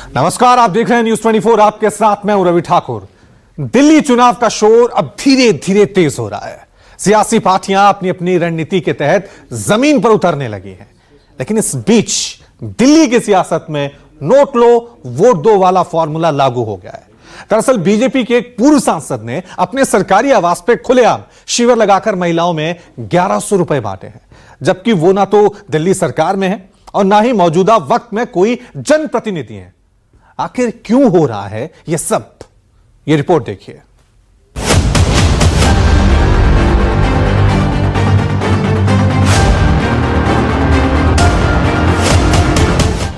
नमस्कार, आप देख रहे हैं न्यूज 24। आपके साथ मैं हूं रवि ठाकुर। दिल्ली चुनाव का शोर अब धीरे धीरे तेज हो रहा है। सियासी पार्टियां अपनी अपनी रणनीति के तहत जमीन पर उतरने लगी हैं, लेकिन इस बीच दिल्ली की सियासत में नोट लो वोट दो वाला फॉर्मूला लागू हो गया है। दरअसल बीजेपी के एक पूर्व सांसद ने अपने सरकारी आवास पे खुलेआम शिविर लगाकर महिलाओं में 1100 रुपए बांटे हैं, जबकि वो ना तो दिल्ली सरकार में है और ना ही मौजूदा वक्त में कोई जनप्रतिनिधि है। आखिर क्यों हो रहा है यह सब, ये रिपोर्ट देखिए।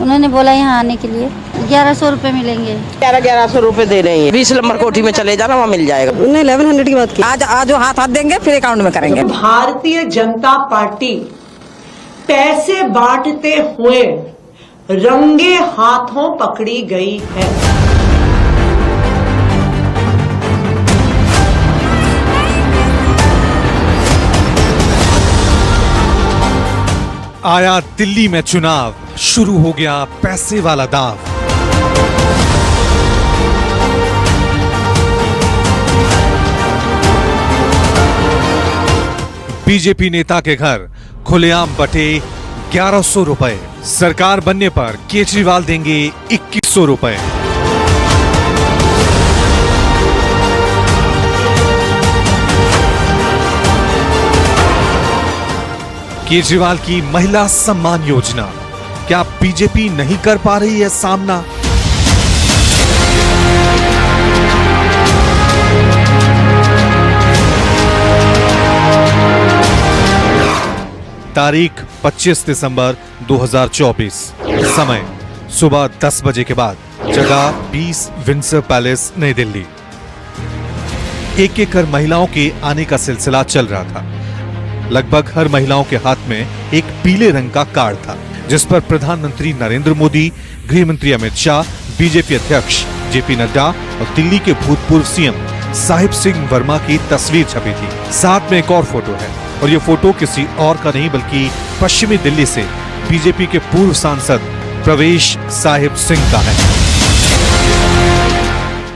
उन्होंने बोला यहाँ आने के लिए 1100 रुपए मिलेंगे। 1100 रुपए दे रहे हैं। 20 नंबर कोठी में चले जाना, वहाँ मिल जाएगा। उन्होंने 1100 की बात की। आज हाथ देंगे, फिर अकाउंट में करेंगे। भारतीय जनता पार्टी पैसे बांटते हुए रंगे हाथों पकड़ी गई है। आया दिल्ली में चुनाव, शुरू हो गया पैसे वाला दांव। बीजेपी नेता के घर खुलेआम बटे 1100 रुपए। सरकार बनने पर केजरीवाल देंगे 2100 रुपए। केजरीवाल की महिला सम्मान योजना, क्या बीजेपी नहीं कर पा रही है सामना? तारीख 25 दिसंबर 2024, समय सुबह 10 बजे के बाद, जगह 20 विंडसर पैलेस, नई दिल्ली। एक एक कर महिलाओं के आने का सिलसिला चल रहा था। लगभग हर महिलाओं के हाथ में एक पीले रंग का कार्ड था, जिस पर प्रधानमंत्री नरेंद्र मोदी, गृह मंत्री अमित शाह, बीजेपी अध्यक्ष जेपी नड्डा और दिल्ली के भूतपूर्व सीएम साहिब सिंह वर्मा की तस्वीर छपी थी। साथ में एक और फोटो है, और ये फोटो किसी और का नहीं बल्कि पश्चिमी दिल्ली से बीजेपी के पूर्व सांसद प्रवेश साहिब सिंह का है।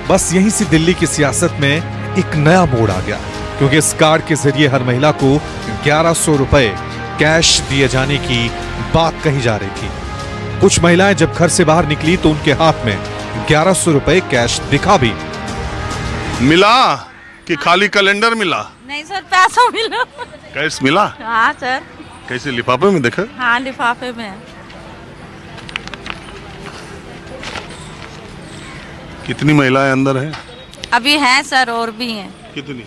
बस यहीं से दिल्ली की सियासत में एक नया मोड़ आ गया, क्योंकि इस कार्ड के जरिए हर महिला को 1100 रुपए कैश दिए जाने की बात कही जा रही थी। कुछ महिलाएं जब घर से बाहर निकली तो उनके हाथ में 1100 रुपए कैश दिखा भी। मिला कि खाली कैलेंडर मिला? नहीं सर, पैसा मिला। कैश मिला? हाँ सर। कैसे, लिफाफे में देखा? हाँ, लिफाफे में। कितनी महिलाएं अंदर हैं? अभी हैं सर, और भी हैं। कितनी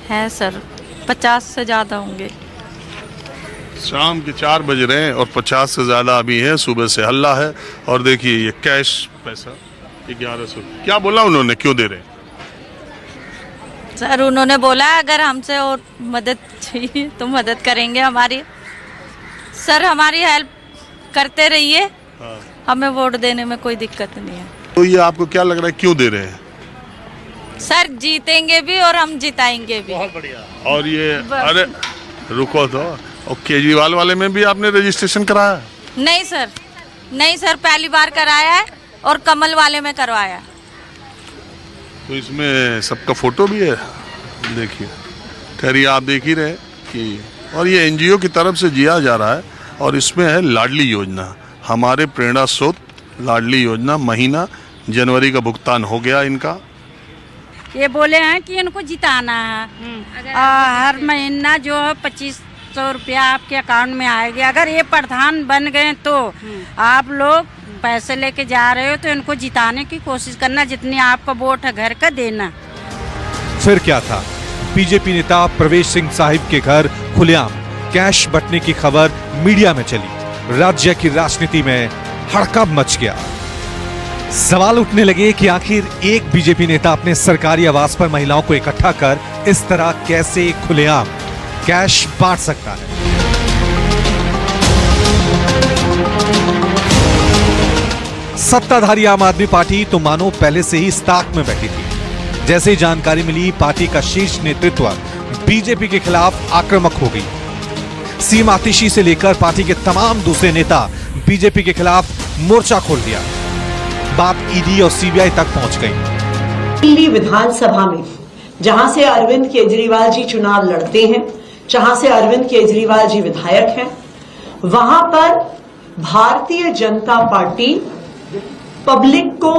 हैं सर? 50 से ज्यादा होंगे। शाम के 4 बज रहे हैं और 50 से ज्यादा अभी हैं। सुबह से हल्ला है। और देखिए ये कैश पैसा 1100। क्या बोला उन्होंने, क्यों दे रहे हैं? सर उन्होंने बोला अगर हमसे और मदद चाहिए तो मदद करेंगे हमारी। सर हमारी हेल्प करते रहिए। हाँ। हमें वोट देने में कोई दिक्कत नहीं है। तो ये आपको क्या लग रहा है, क्यों दे रहे हैं? सर जीतेंगे भी और हम जिताएंगे भी। बहुत बढ़िया। और ये अरे रुको तो, और केजरीवाल वाले में भी आपने रजिस्ट्रेशन कराया? नहीं सर, नहीं सर, पहली बार कराया है और कमल वाले में करवाया। तो इसमें सबका फोटो भी है, देखिए। खैर आप देख ही रहे कि, और ये एनजीओ की तरफ से दिया जा रहा है, और इसमें है लाडली योजना, हमारे प्रेरणा स्रोत लाडली योजना। महीना जनवरी का भुगतान हो गया इनका। ये बोले हैं कि इनको जिताना है। हर महीना जो है 2500 रुपया आपके अकाउंट में आएगा। अगर ये प्रधान बन गए तो आप लोग पैसे लेके जा रहे हो तो इनको जिताने की कोशिश करना, जितनी आपका वोट है घर का देना। फिर क्या था, बीजेपी नेता प्रवेश सिंह साहिब के घर खुलेआम कैश बंटने की खबर मीडिया में चली। राज्य की राजनीति में हड़कंप मच गया। सवाल उठने लगे कि आखिर एक बीजेपी नेता अपने सरकारी आवास पर महिलाओं को इकट्ठा कर इस तरह कैसे खुलेआम कैश बांट सकता है। सत्ताधारी आम आदमी पार्टी तो मानो पहले से ही इस ताक में बैठी थी। जैसे ही जानकारी मिली, पार्टी का शीर्ष नेतृत्व बीजेपी के खिलाफ आक्रामक हो गई। सीएम आतिशी से लेकर पार्टी के तमाम दूसरे नेता बीजेपी के खिलाफ मोर्चा खोल दिया। बात ईडी और सीबीआई तक पहुंच गई। दिल्ली विधानसभा में जहां से अरविंद केजरीवाल जी चुनाव लड़ते हैं, जहां से अरविंद केजरीवाल जी विधायक हैं, वहां पर भारतीय जनता पार्टी पब्लिक को,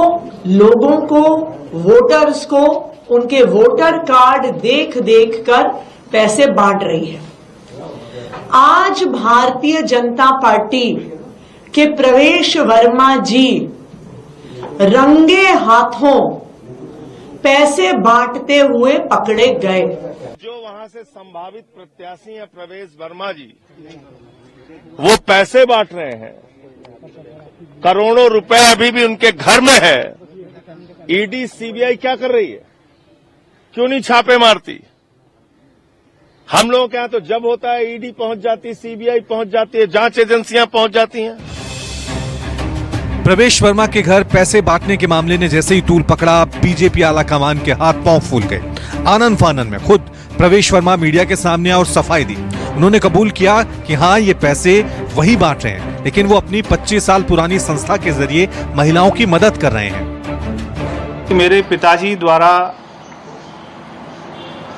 लोगों को, वोटर्स को उनके वोटर कार्ड देख देख कर पैसे बांट रही है। आज भारतीय जनता पार्टी के प्रवेश वर्मा जी रंगे हाथों पैसे बांटते हुए पकड़े गए। जो वहां से संभावित प्रत्याशी है प्रवेश वर्मा जी, वो पैसे बांट रहे हैं। करोड़ों रुपए अभी भी उनके घर में है। ईडी सीबीआई क्या कर रही है? क्यों नहीं छापे मारती? हम लोगों के यहां तो जब होता है ईडी पहुंच जाती, सीबीआई पहुंच जाती है, जांच एजेंसियां पहुंच जाती हैं। प्रवेश वर्मा के घर पैसे बांटने के मामले ने जैसे ही तूल पकड़ा, बीजेपी आला कमान के हाथ पांव फूल गए। आनन फानन में खुद प्रवेश वर्मा मीडिया के सामने और सफाई दी। उन्होंने कबूल किया कि हाँ, ये पैसे वही बांट रहे हैं, लेकिन वो अपनी 25 साल पुरानी संस्था के जरिए महिलाओं की मदद कर रहे हैं। मेरे पिताजी द्वारा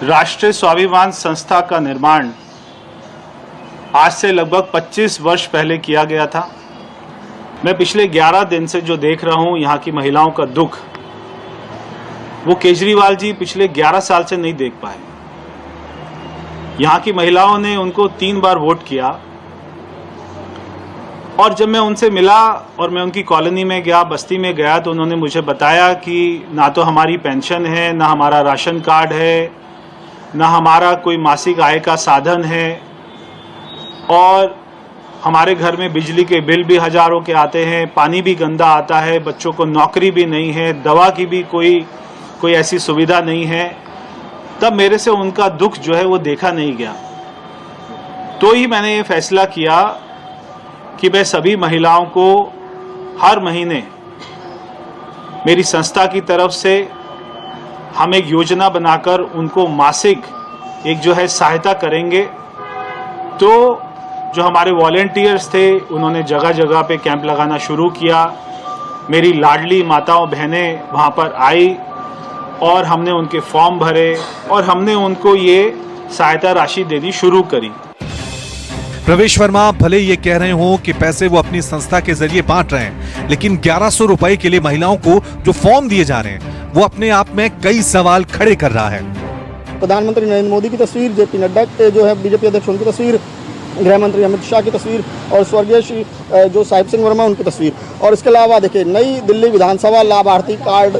राष्ट्रीय स्वाभिमान संस्था का निर्माण आज से लगभग 25 वर्ष पहले किया गया था। मैं पिछले 11 दिन से जो देख रहा हूं यहाँ की महिलाओं का दुख, वो केजरीवाल जी पिछले 11 साल से नहीं देख पाए। यहाँ की महिलाओं ने उनको 3 बार वोट किया, और जब मैं उनसे मिला और मैं उनकी कॉलोनी में गया, बस्ती में गया, तो उन्होंने मुझे बताया कि ना तो हमारी पेंशन है, ना हमारा राशन कार्ड है, ना हमारा कोई मासिक आय का साधन है, और हमारे घर में बिजली के बिल भी हजारों के आते हैं, पानी भी गंदा आता है, बच्चों को नौकरी भी नहीं है, दवा की भी कोई ऐसी सुविधा नहीं है। तब मेरे से उनका दुख जो है वो देखा नहीं गया। तो ही मैंने ये फैसला किया कि मैं सभी महिलाओं को हर महीने मेरी संस्था की तरफ से हम एक योजना बनाकर उनको मासिक एक जो है सहायता करेंगे। तो जो हमारे वॉलेंटियर्स थे, उन्होंने जगह जगह पे कैंप लगाना शुरू किया। मेरी लाडली माताओं बहनें वहाँ पर आई और हमने उनके फॉर्म भरे और हमने उनको ये सहायता राशि देनी शुरू करी। प्रवेश वर्मा भले ये कह रहे हो कि पैसे वो अपनी संस्था के जरिए बांट रहे हैं, लेकिन 1100 रुपए के लिए महिलाओं को जो फॉर्म दिए जा रहे हैं, वो अपने आप में कई सवाल खड़े कर रहा है। प्रधानमंत्री नरेंद्र मोदी की तस्वीर, जेपी नड्डा के जो है बीजेपी अध्यक्ष उनकी तस्वीर, गृह मंत्री अमित शाह की तस्वीर और स्वर्गीय श्री जो साहिब सिंह वर्मा उनकी तस्वीर। और इसके अलावा देखिए, नई दिल्ली विधानसभा लाभार्थी कार्ड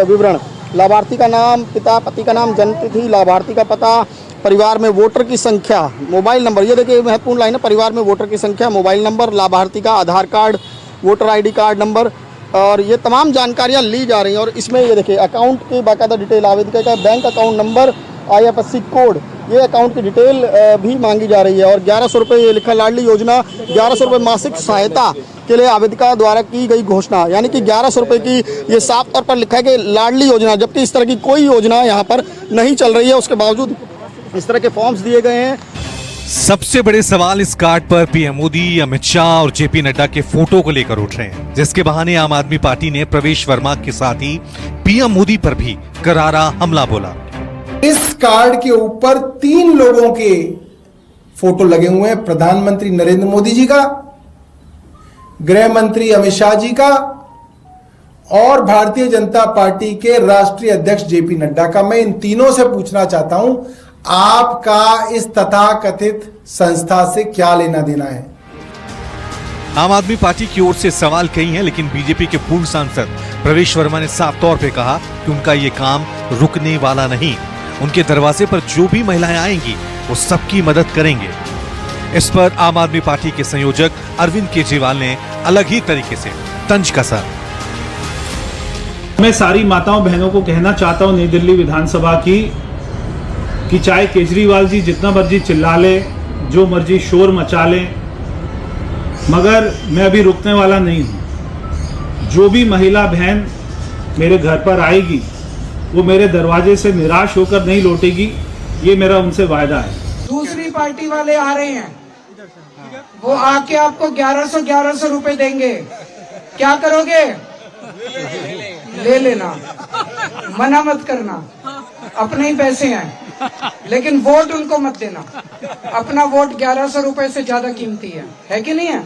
विवरण, लाभार्थी का नाम, पिता पति का नाम, जन्मतिथि, लाभार्थी का पता, परिवार में वोटर की संख्या, मोबाइल नंबर। ये देखिए महत्वपूर्ण लाइन है, परिवार में वोटर की संख्या, मोबाइल नंबर, लाभार्थी का Aadhaar card, voter ID card number, और ये तमाम जानकारियां ली जा रही हैं। और इसमें ये देखिए अकाउंट की बाकायदा डिटेल, आवेदक का bank account number, IFSC code, ये अकाउंट की डिटेल भी मांगी जा रही है। और 1100 रुपये ये लिखा, लाडली योजना 1100 रुपये मासिक सहायता के लिए आवेदिका द्वारा की गई घोषणा, यानी कि 1100 रुपये की ये साफ तौर पर लिखा है कि लाडली योजना, जबकि इस तरह की कोई योजना यहाँ पर नहीं चल रही है। उसके बावजूद इस तरह के फॉर्म्स दिए गए हैं। सबसे बड़े सवाल इस कार्ड पर पीएम मोदी, अमित शाह और जेपी नड्डा के फोटो को लेकर उठ रहे हैं, जिसके बहाने आम आदमी पार्टी ने प्रवेश वर्मा के साथ ही पीएम मोदी पर भी करारा हमला बोला। इस कार्ड के ऊपर 3 लोगों के फोटो लगे हुए हैं, प्रधानमंत्री नरेंद्र मोदी जी का, गृह मंत्री अमित शाह जी का और भारतीय जनता पार्टी के राष्ट्रीय अध्यक्ष जेपी नड्डा का। मैं इन तीनों से पूछना चाहता हूं, आपका इस तथाकथित संस्था से क्या लेना देना है? आम आदमी पार्टी की ओर से सवाल कई हैं, लेकिन बीजेपी के पूर्व सांसद प्रवेश वर्मा ने साफ तौर पे कहा कि उनका ये काम रुकने वाला नहीं। उनके दरवाजे पर जो भी महिलाएं आएंगी वो सबकी मदद करेंगे। इस पर आम आदमी पार्टी के संयोजक अरविंद केजरीवाल ने अलग ही तरीके से तंज कसा। मैं सारी माताओं बहनों को कहना चाहता हूं, नई दिल्ली विधानसभा की, कि चाहे केजरीवाल जी जितना मर्जी चिल्ला ले, जो मर्जी शोर मचा ले, मगर मैं अभी रुकने वाला नहीं हूं। जो भी महिला बहन मेरे घर पर आएगी वो मेरे दरवाजे से निराश होकर नहीं लौटेगी, ये मेरा उनसे वायदा है। दूसरी पार्टी वाले आ रहे हैं, वो आके आपको 1100 रुपए देंगे, क्या करोगे? ले लेना, मना मत करना, अपने ही पैसे हैं, लेकिन वोट उनको मत देना। अपना वोट 1100 रुपए से ज्यादा कीमती है कि नहीं है?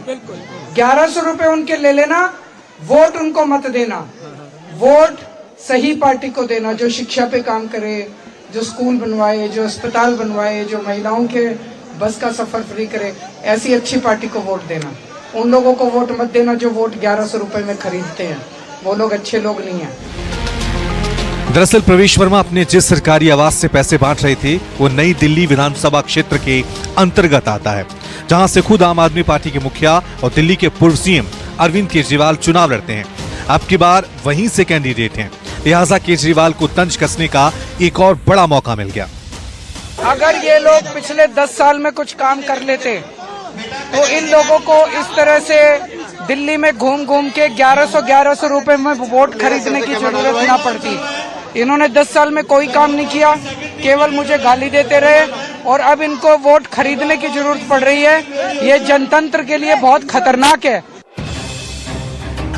1100 रुपए उनके ले लेना, वोट उनको मत देना। वोट सही पार्टी को देना, जो शिक्षा पे काम करे, जो स्कूल बनवाए, जो अस्पताल बनवाए, जो महिलाओं के बस का सफर फ्री करे, ऐसी अच्छी पार्टी को वोट देना। उन लोगों को वोट मत देना जो वोट 1100 रुपए में खरीदते हैं, वो लोग अच्छे लोग नहीं हैं। दरअसल प्रवेश वर्मा अपने जिस सरकारी आवास से पैसे बांट रहे थे वो नई दिल्ली विधानसभा क्षेत्र के अंतर्गत आता है, जहां से खुद आम आदमी पार्टी के मुखिया और दिल्ली के पूर्व सीएम अरविंद केजरीवाल चुनाव लड़ते हैं। अब की बार वहीं से कैंडिडेट हैं, लिहाजा केजरीवाल को तंज कसने का एक और बड़ा मौका मिल गया। अगर ये लोग पिछले 10 साल में कुछ काम कर लेते तो इन लोगों को इस तरह से दिल्ली में घूम घूम के 1100 रुपए में वोट खरीदने की जरूरत ना पड़ती। इन्होंने 10 साल में कोई काम नहीं किया, केवल मुझे गाली देते रहे और अब इनको वोट खरीदने की जरूरत पड़ रही है। ये जनतंत्र के लिए बहुत खतरनाक है।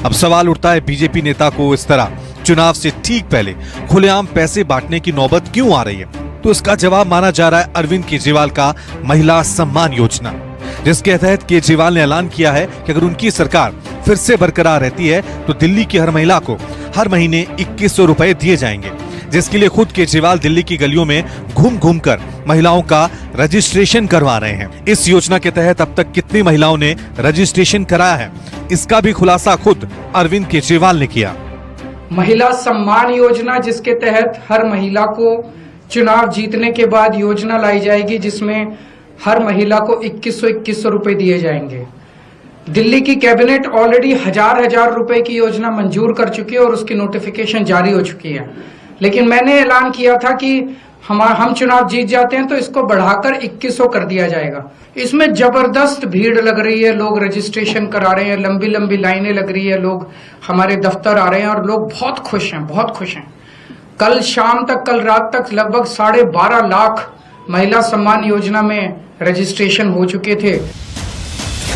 अब सवाल उठता है, बीजेपी नेता को इस तरह चुनाव से ठीक पहले खुलेआम पैसे बांटने की नौबत क्यों आ रही है? तो इसका जवाब माना जा रहा है अरविंद केजरीवाल का महिला सम्मान योजना, जिसके तहत केजरीवाल ने ऐलान किया है कि अगर उनकी सरकार फिर से बरकरार रहती है तो दिल्ली की हर महिला को हर महीने 2100 रुपए दिए जाएंगे, जिसके लिए खुद केजरीवाल दिल्ली की गलियों में घूम घूम कर महिलाओं का रजिस्ट्रेशन करवा रहे हैं। इस योजना के तहत अब तक कितनी महिलाओं ने रजिस्ट्रेशन कराया है, इसका भी खुलासा खुद अरविंद केजरीवाल ने किया। महिला सम्मान योजना, जिसके तहत हर महिला को चुनाव जीतने के बाद योजना लाई जाएगी, जिसमें हर महिला को 2100 रुपए दिए जाएंगे। दिल्ली की कैबिनेट ऑलरेडी हजार रुपए की योजना मंजूर कर चुकी है और उसकी नोटिफिकेशन जारी हो चुकी है, लेकिन मैंने ऐलान किया था कि हम चुनाव जीत जाते हैं तो इसको बढ़ाकर 2100 कर दिया जाएगा। इसमें जबरदस्त भीड़ लग रही है, लोग रजिस्ट्रेशन करा रहे हैं, लंबी लंबी लाइनें लग रही है, लोग हमारे दफ्तर आ रहे हैं और लोग बहुत खुश हैं, बहुत खुश हैं। कल शाम तक, कल रात तक लगभग 12.5 लाख महिला सम्मान योजना में रजिस्ट्रेशन हो चुके थे।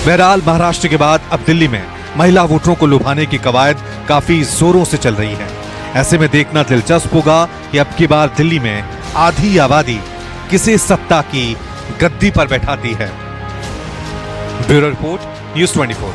बहरहाल महाराष्ट्र के बाद अब दिल्ली में महिला वोटरों को लुभाने की कवायद काफी जोरों से चल रही है। ऐसे में देखना दिलचस्प होगा कि अब की बार दिल्ली में आधी आबादी किसे सत्ता की गद्दी पर बैठाती है। Bureau report, news 24।